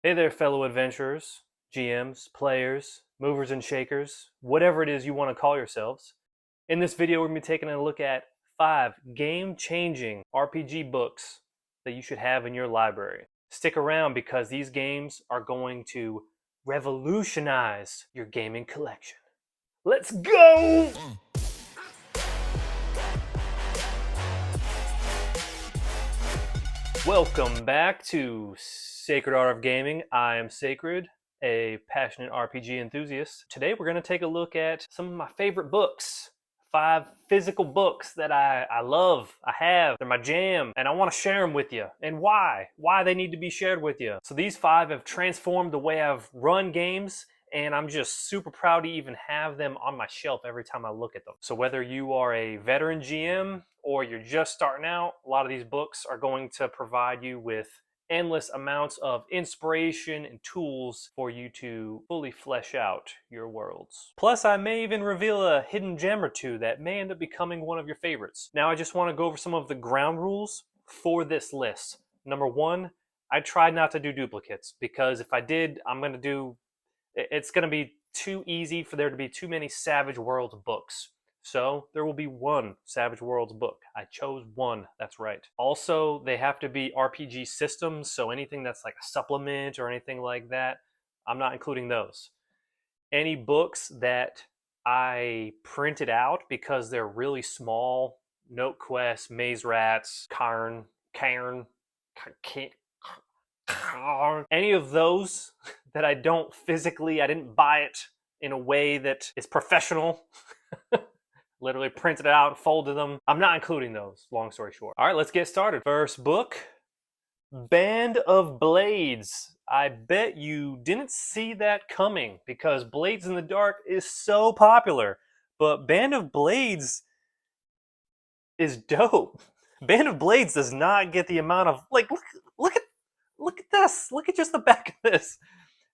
Hey there, fellow adventurers, GMs, players, movers and shakers, whatever it is you want to call yourselves. In this video, we're going to be taking a look at 5 game-changing RPG books that you should have in your library. Stick around because these games are going to revolutionize your gaming collection. Let's go! Welcome back to Sacred Art of Gaming. I am Sacred, a passionate RPG enthusiast. Today we're going to take a look at some of my favorite books. 5 physical books that I love, I have, they're my jam, and I want to share them with you. And why they need to be shared with you. So these 5 have transformed the way I've run games, and I'm just super proud to even have them on my shelf every time I look at them. So whether you are a veteran GM or you're just starting out, a lot of these books are going to provide you with endless amounts of inspiration and tools for you to fully flesh out your worlds. Plus, I may even reveal a hidden gem or two that may end up becoming one of your favorites. Now, I just want to go over some of the ground rules for this list. Number 1, I tried not to do duplicates because if I did, it's going to be too easy for there to be too many Savage Worlds books. So there will be 1 Savage Worlds book. I chose 1, that's right. Also, they have to be RPG systems, so anything that's like a supplement or anything like that, I'm not including those. Any books that I printed out because they're really small, Note Quest, Maze Rats, Cairn, any of those that I didn't buy it in a way that is professional, literally printed it out, folded them, I'm not including those, long story short. All right, let's get started. First book, Band of Blades. I bet you didn't see that coming because Blades in the Dark is so popular, but Band of Blades is dope. Band of Blades does not get the amount of, look at this. Look at just the back of this.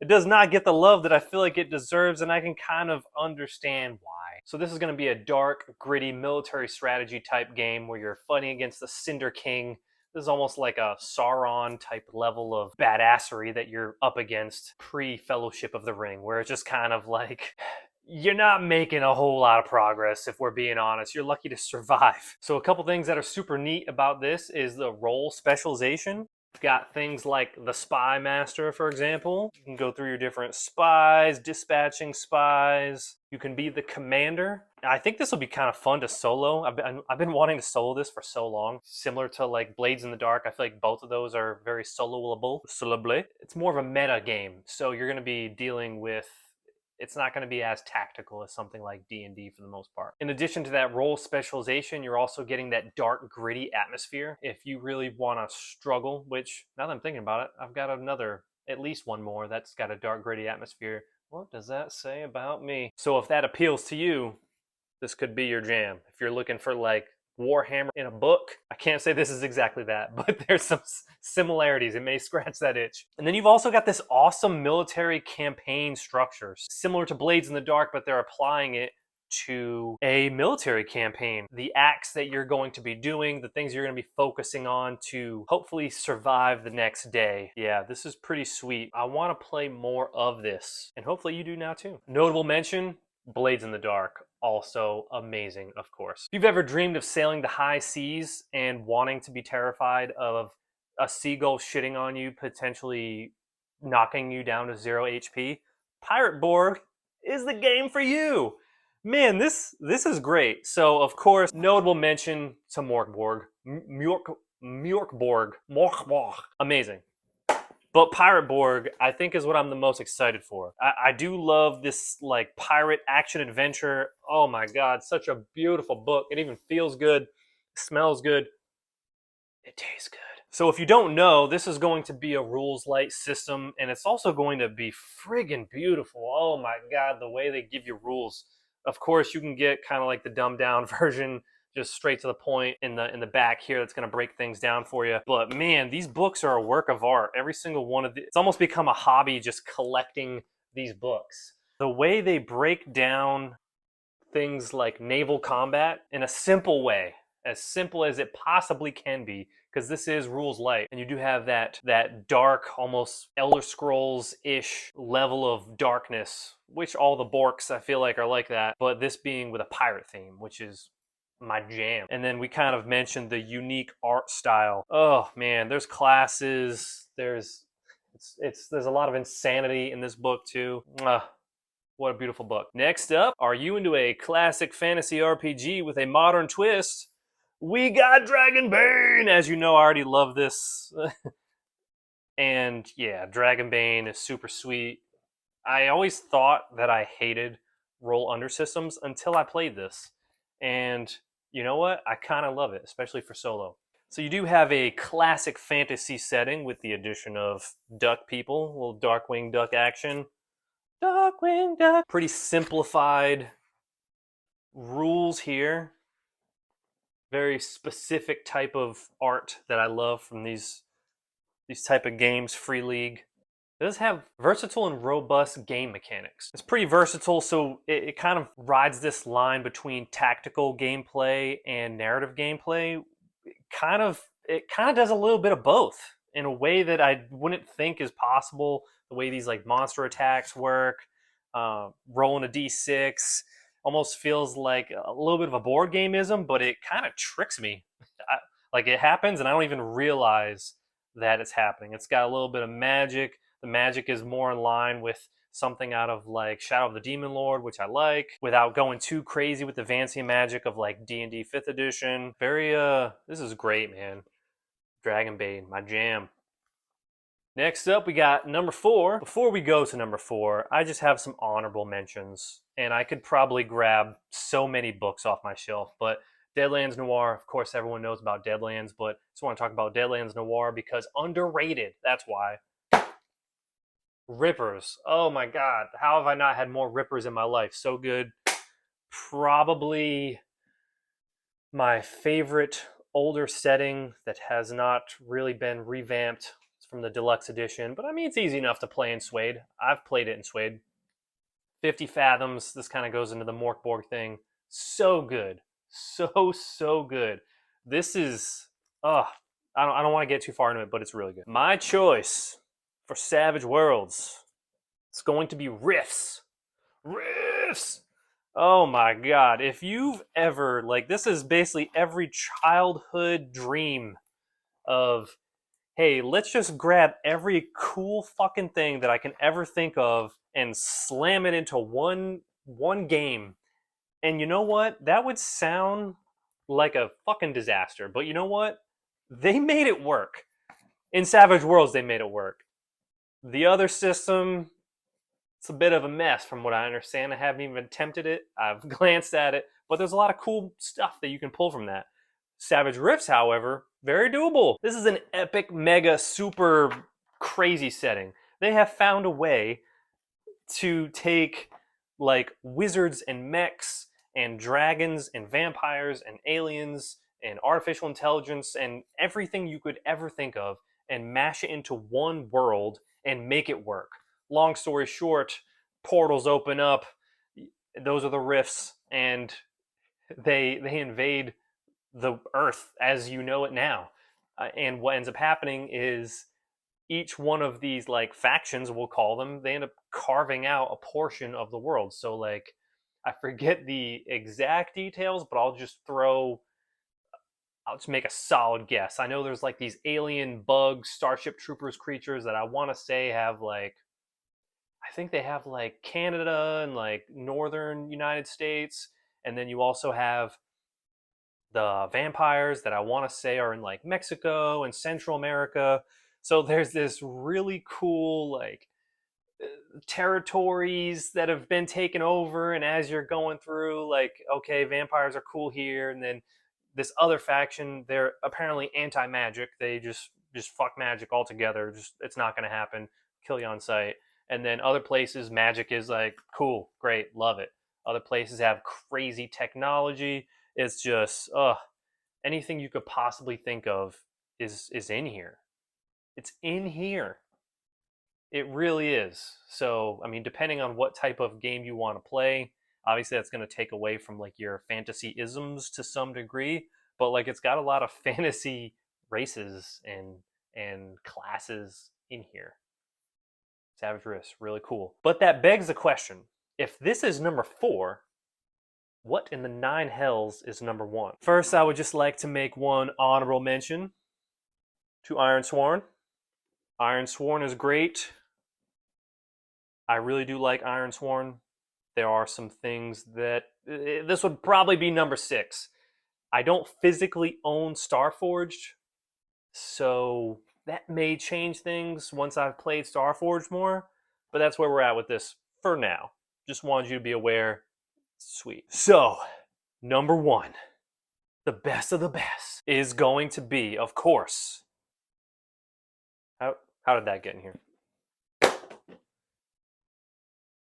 It does not get the love that I feel like it deserves, and I can kind of understand why. So this is going to be a dark, gritty military strategy type game where you're fighting against the Cinder King. This is almost like a Sauron type level of badassery that you're up against pre-Fellowship of the Ring, where it's just kind of like, you're not making a whole lot of progress, if we're being honest. You're lucky to survive. So a couple things that are super neat about this is the role specialization. You've got things like the Spy Master, for example. You can go through your different spies, dispatching spies. You can be the commander. I think this will be kind of fun to solo. I've been wanting to solo this for so long. Similar to like Blades in the Dark, I feel like both of those are very soloable. It's more of a meta game, so you're going to be dealing with, it's not going to be as tactical as something like D&D for the most part. In addition to that role specialization, you're also getting that dark, gritty atmosphere. If you really want to struggle, which now that I'm thinking about it, I've got at least one more that's got a dark, gritty atmosphere. What does that say about me? So if that appeals to you, this could be your jam. If you're looking for like Warhammer in a book, I can't say this is exactly that, but there's some similarities. It may scratch that itch. And then you've also got this awesome military campaign structure, similar to Blades in the Dark, but they're applying it to a military campaign. The acts that you're going to be doing, the things you're going to be focusing on to hopefully survive the next day. Yeah, this is pretty sweet. I want to play more of this, and hopefully you do now too. Notable mention, Blades in the Dark, also amazing, of course. If you've ever dreamed of sailing the high seas and wanting to be terrified of a seagull shitting on you, potentially knocking you down to 0 HP, Pirate Borg is the game for you. Man, this is great. So, of course, notable mention to Morkborg. Morkborg. Amazing. But Pirate Borg, I think, is what I'm the most excited for. I do love this like pirate action adventure. Oh my god, such a beautiful book. It even feels good, smells good, it tastes good. So if you don't know, this is going to be a rules light system, and it's also going to be friggin' beautiful. Oh my god, the way they give you rules. Of course, you can get kind of like the dumbed down version, just straight to the point in the back here that's going to break things down for you. But man, these books are a work of art. Every single one of it's almost become a hobby just collecting these books. The way they break down things like naval combat in a simple way, as simple as it possibly can be, because this is rules light, and you do have that dark, almost Elder Scrolls-ish level of darkness, which all the Borks I feel like are like that, but this being with a pirate theme, which is my jam. And then we kind of mentioned the unique art style. Oh man, there's classes, there's a lot of insanity in this book too. What a beautiful book. Next up, are you into a classic fantasy RPG with a modern twist? We got Dragon Bane! As you know, I already love this. And yeah, Dragon Bane is super sweet. I always thought that I hated roll under systems until I played this. And you know what? I kind of love it, especially for solo. So you do have a classic fantasy setting with the addition of duck people, a little Darkwing Duck action. Darkwing Duck! Pretty simplified rules here. Very specific type of art that I love from these type of games, Free League. It does have versatile and robust game mechanics. It's pretty versatile, so it kind of rides this line between tactical gameplay and narrative gameplay. It kind of does a little bit of both in a way that I wouldn't think is possible. The way these like monster attacks work, rolling a d6, almost feels like a little bit of a board gameism, but it kind of tricks me. Like it happens and I don't even realize that it's happening. It's got a little bit of magic. The magic is more in line with something out of like Shadow of the Demon Lord, which I like, without going too crazy with the fancy magic of like D&D 5th edition. This is great, man. Dragon Bane, my jam. Next up, we got number 4. Before we go to number 4, I just have some honorable mentions, and I could probably grab so many books off my shelf, but Deadlands Noir, of course, everyone knows about Deadlands, but I just want to talk about Deadlands Noir because underrated, that's why. Rippers. Oh my god, how have I not had more Rippers in my life? So good. Probably my favorite older setting that has not really been revamped. It's from the deluxe edition, but I mean, it's easy enough to play in Suede. I've played it in Suede. 50 Fathoms, this kind of goes into the Mork Borg thing. So good. So good. This is, I don't want to get too far into it, but it's really good. My choice for Savage Worlds, it's going to be Riffs. Riffs! Oh my god, if you've ever, like, this is basically every childhood dream of, hey, let's just grab every cool fucking thing that I can ever think of and slam it into one game. And you know what? That would sound like a fucking disaster, but you know what? They made it work. In Savage Worlds, they made it work. The other system, it's a bit of a mess from what I understand. I haven't even attempted it. I've glanced at it, but there's a lot of cool stuff that you can pull from that. Savage Rifts, however, very doable. This is an epic, mega, super crazy setting. They have found a way to take like wizards and mechs and dragons and vampires and aliens and artificial intelligence and everything you could ever think of and mash it into one world and make it work. Long story short, portals open up. Those are the rifts, and they invade the Earth as you know it now. And what ends up happening is each one of these like factions, we'll call them, they end up carving out a portion of the world. So like, I forget the exact details, but I'll just make a solid guess. I know there's like these alien bugs, Starship Troopers creatures that I want to say have like, I think they have like Canada and like northern United States. And then you also have the vampires that I want to say are in like Mexico and Central America. So there's this really cool like territories that have been taken over, and as you're going through, like, okay, vampires are cool here, and then this other faction, they're apparently anti-magic. They just fuck magic altogether. Just, it's not going to happen. Kill you on sight. And then other places, magic is like, cool, great, love it. Other places have crazy technology. It's just, anything you could possibly think of is in here. It's in here. It really is. So, I mean, depending on what type of game you want to play, obviously that's going to take away from like your fantasy isms to some degree, but like it's got a lot of fantasy races and classes in here. Savagerist, really cool. But that begs the question, if this is number 4, what in the 9 hells is number 1? First, I would just like to make one honorable mention to Ironsworn. Ironsworn is great. I really do like Ironsworn. There are some things that... this would probably be number 6. I don't physically own Starforged, so that may change things once I've played Starforged more, but that's where we're at with this for now. Just wanted you to be aware. Sweet. So, number 1, the best of the best, is going to be, of course... How did that get in here?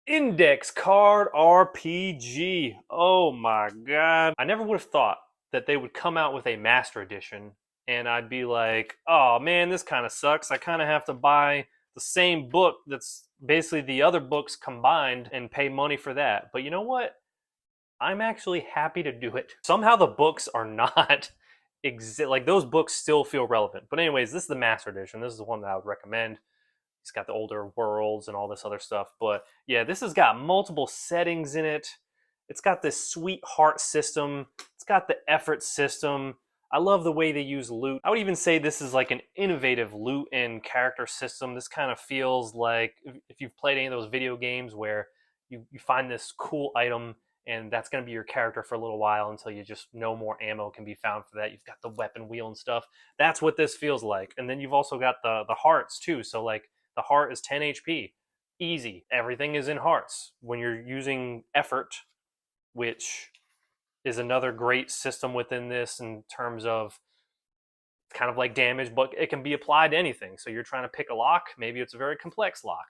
Index Card RPG. Oh my god. I never would have thought that they would come out with a Master Edition and I'd be like, oh man, this kind of sucks. I kind of have to buy the same book that's basically the other books combined and pay money for that. But you know what? I'm actually happy to do it. Somehow the books are not like those books still feel relevant. But anyways, this is the Master Edition. This is the one that I would recommend. It's got the older worlds and all this other stuff. But yeah, this has got multiple settings in it. It's got this sweet heart system. It's got the effort system. I love the way they use loot. I would even say this is like an innovative loot and character system. This kind of feels like if you've played any of those video games where you find this cool item and that's going to be your character for a little while until you just no more ammo can be found for that. You've got the weapon wheel and stuff. That's what this feels like. And then you've also got the hearts too. So like the heart is 10 HP. Easy. Everything is in hearts. When you're using effort, which is another great system within this in terms of kind of like damage, but it can be applied to anything. So you're trying to pick a lock. Maybe it's a very complex lock.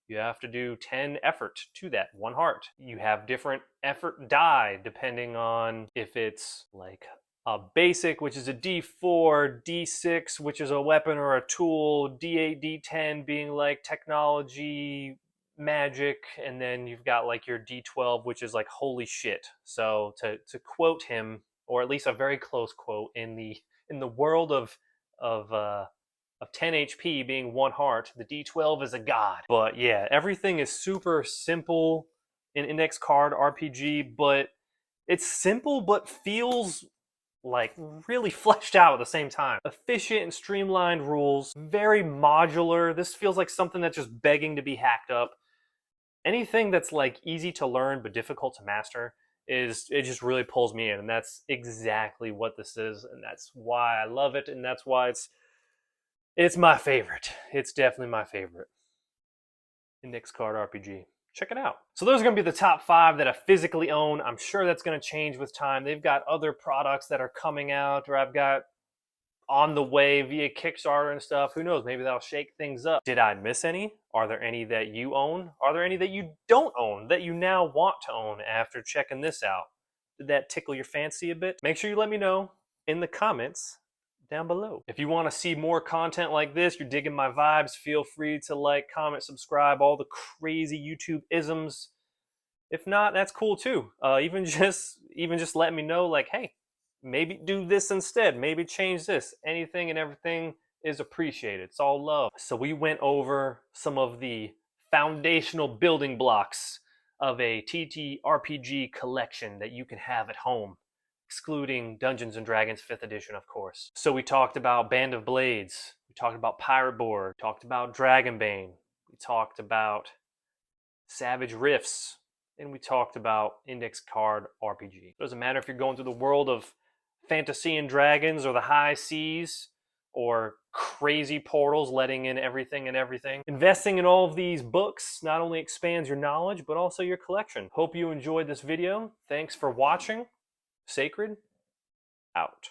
You have to do 10 effort to that 1 heart. You have different effort die depending on if it's like a basic, which is a D4, D6, which is a weapon or a tool, D8, D10 being like technology, magic, and then you've got like your D12, which is like holy shit. So to quote him, or at least a very close quote, in the world of 10 HP being 1 heart, the D12 is a god. But yeah, everything is super simple in Index Card RPG, but it's simple but feels like really fleshed out at the same time. Efficient and streamlined rules, very modular. This feels like something that's just begging to be hacked up. Anything that's like easy to learn but difficult to master it just really pulls me in, and that's exactly what this is, and that's why I love it, and that's why it's my favorite. It's definitely my favorite. Index Card RPG. Check it out. So those are going to be the top 5 that I physically own. I'm sure that's going to change with time. They've got other products that are coming out, or I've got on the way via Kickstarter and stuff. Who knows? Maybe that'll shake things up. Did I miss any? Are there any that you own? Are there any that you don't own that you now want to own after checking this out? Did that tickle your fancy a bit? Make sure you let me know in the comments down below. If you want to see more content like this, you're digging my vibes, feel free to like, comment, subscribe, all the crazy YouTube isms. If not, that's cool too. Even just let me know, like, hey, maybe do this instead, maybe change this. Anything and everything is appreciated. It's all love. So we went over some of the foundational building blocks of a TTRPG collection that you can have at home, excluding Dungeons & Dragons 5th edition, of course. So we talked about Band of Blades, we talked about Pirate Borg, we talked about Dragon Bane, we talked about Savage Riffs, and we talked about Index Card RPG. It doesn't matter if you're going through the world of fantasy and dragons, or the high seas, or crazy portals letting in everything and everything. Investing in all of these books not only expands your knowledge, but also your collection. Hope you enjoyed this video. Thanks for watching. Sacred, out.